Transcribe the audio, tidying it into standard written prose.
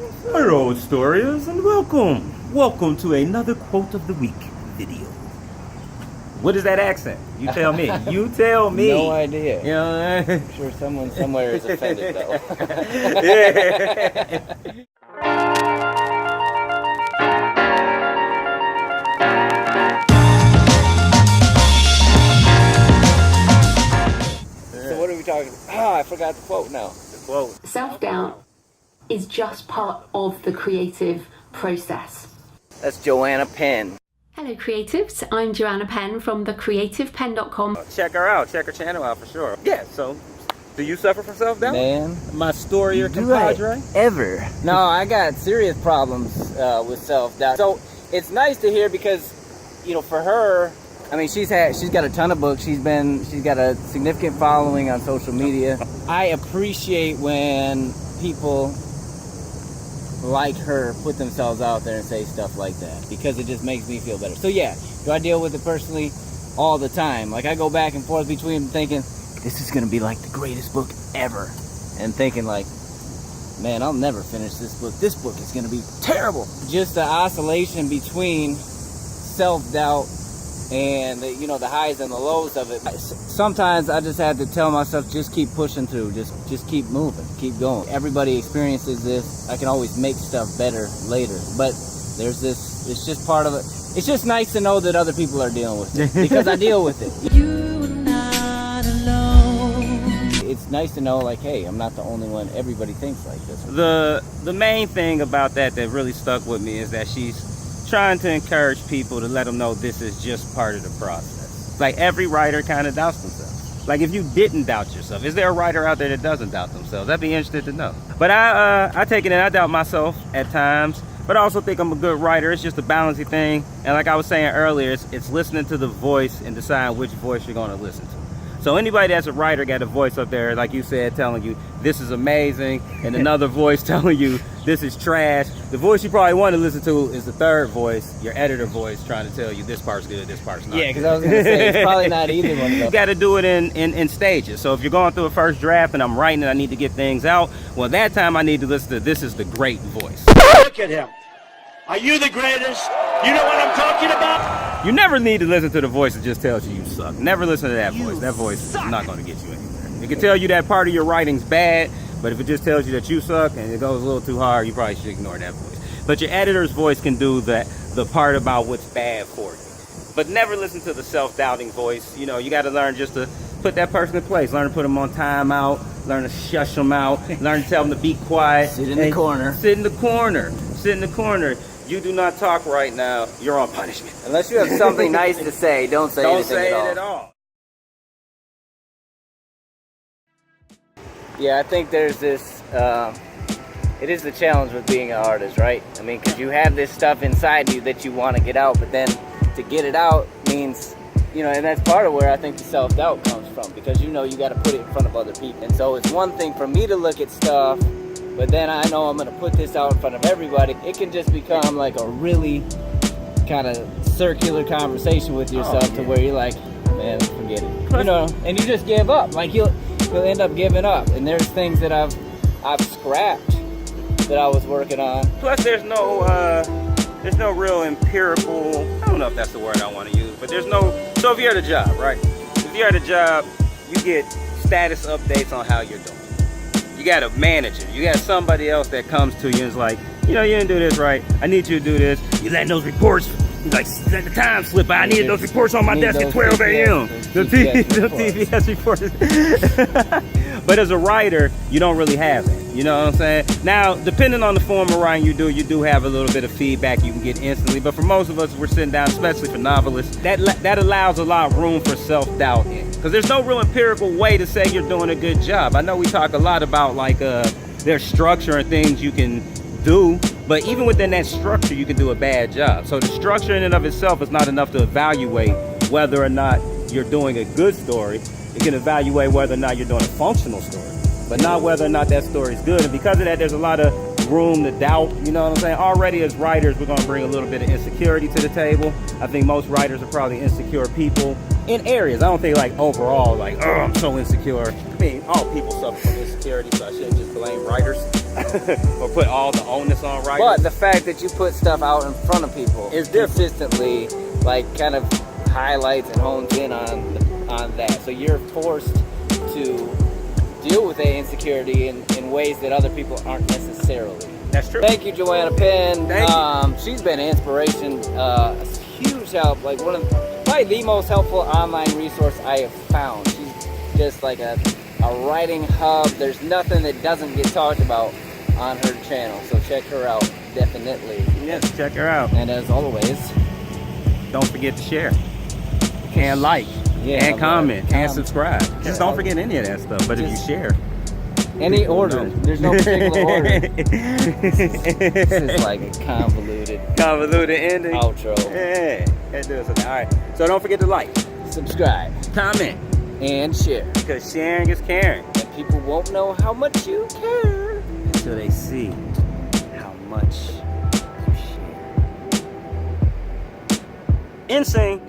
Hello, Storiers, and welcome. Welcome to another quote of the week video. What is that accent? You tell me. You tell me. No idea. You know, I'm sure someone somewhere is offended though. Yeah. So what are we talking about? I forgot the quote now. The quote. Self-doubt is just part of the creative process. That's Joanna Penn. Hello creatives, I'm Joanna Penn from thecreativepenn.com. Check her out. Check her channel out for sure. Yeah, so do you suffer from self-doubt? Man, My Storier compadre? ever? No, I got serious problems with self-doubt. So it's nice to hear because, you know, for her, I mean, she's got a ton of books. She's got a significant following on social media. I appreciate when people like her put themselves out there and say stuff like that because it just makes me feel better. So yeah, do I deal with it personally all the time? Like I go back and forth between thinking this is gonna be like the greatest book ever and thinking like, man, I'll never finish this book. This book is gonna be terrible. Just the oscillation between self-doubt and the highs and the lows of it. Sometimes I just had to tell myself, just keep pushing through, just keep moving, keep going. Everybody experiences this. I can always make stuff better later, but there's this, it's just part of it. It's just nice to know that other people are dealing with it because I deal with it. You're not alone. It's nice to know, like, hey, I'm not the only one. Everybody thinks like this. The main thing about that really stuck with me is that she's trying to encourage people to let them know this is just part of the process. Like every writer kind of doubts themselves. Like if you didn't doubt yourself, is there a writer out there that doesn't doubt themselves? I'd be interested to know. But I take it in, I doubt myself at times, but I also think I'm a good writer. It's just a balancing thing. And like I was saying earlier, it's listening to the voice and deciding which voice you're going to listen to. So anybody that's a writer got a voice up there, like you said, telling you this is amazing, and another voice telling you this is trash. The voice you probably want to listen to is the third voice, your editor voice, trying to tell you this part's good, this part's not. Yeah, because I was going to say, it's probably not either one of those. You got to do it in stages. So if you're going through a first draft and I'm writing and I need to get things out, well, that time I need to listen to this is the great voice. Look at him. Are you the greatest? You know what I'm talking about? You never need to listen to the voice that just tells you suck. Never listen to that voice. That voice is not going to get you anywhere. It can tell you that part of your writing's bad, but if it just tells you that you suck and it goes a little too hard, you probably should ignore that voice. But your editor's voice can do the part about what's bad for you. But never listen to the self-doubting voice. You know, you got to learn just to put that person in place. Learn to put them on timeout. Learn to shush them out. Learn to tell them to be quiet. Sit in the corner. Sit in the corner. Sit in the corner. You do not talk right now. You're on punishment. Unless you have something nice to say, don't say anything it at all. Yeah, I think there's this, it is the challenge with being an artist, right? I mean, because you have this stuff inside you that you want to get out, but then to get it out means, and that's part of where I think the self-doubt comes from, because you got to put it in front of other people. And so it's one thing for me to look at stuff, but then I know I'm going to put this out in front of everybody. It can just become like a really kind of circular conversation with yourself to where you're like, man, forget it. And you just give up. Like you'll end up giving up. And there's things that I've scrapped that I was working on. Plus there's no real empirical, I don't know if that's the word I want to use, but so if you're at a job, right? If you're at a job, you get status updates on how you're doing. You got a manager, you got somebody else that comes to you and is like, you didn't do this right, I need you to do this. You letting those reports, like, let the time slip by. I needed those reports on my desk at 12 a.m. The TVS reports. But as a writer, you don't really have it. You know what I'm saying? Now, depending on the form of writing you do have a little bit of feedback you can get instantly. But for most of us, we're sitting down, especially for novelists, that allows a lot of room for self-doubt in. Because there's no real empirical way to say you're doing a good job. I know we talk a lot about, like, there's structure and things you can do. But even within that structure, you can do a bad job. So the structure in and of itself is not enough to evaluate whether or not you're doing a good story. It can evaluate whether or not you're doing a functional story, but not whether or not that story is good. And because of that, there's a lot of room to doubt. You know what I'm saying? Already as writers, we're going to bring a little bit of insecurity to the table. I think most writers are probably insecure people in areas. I don't think like overall, like, oh, I'm so insecure. I mean, all people suffer from insecurity, so I shouldn't just blame writers. or put all the onus on writers. But the fact that you put stuff out in front of people It's different. consistently, like kind of highlights and hones in on that. So you're forced to deal with that insecurity in ways that other people aren't necessarily. That's true. Thank you, Joanna Penn. Thank you. She's been an inspiration, a huge help, like probably the most helpful online resource I have found. She's just like a writing hub. There's nothing that doesn't get talked about on her channel, so check her out, definitely. Yes, check her out. And as always, Don't forget to share and like and comment and subscribe. Just don't forget any of that stuff. But if you share, any order. know. There's no particular order. This is like a convoluted ending. outro. Yeah, that does it. All right. So don't forget to like, Subscribe comment, and share. because sharing is caring. And people won't know how much you care. Until they see how much you share. Insane.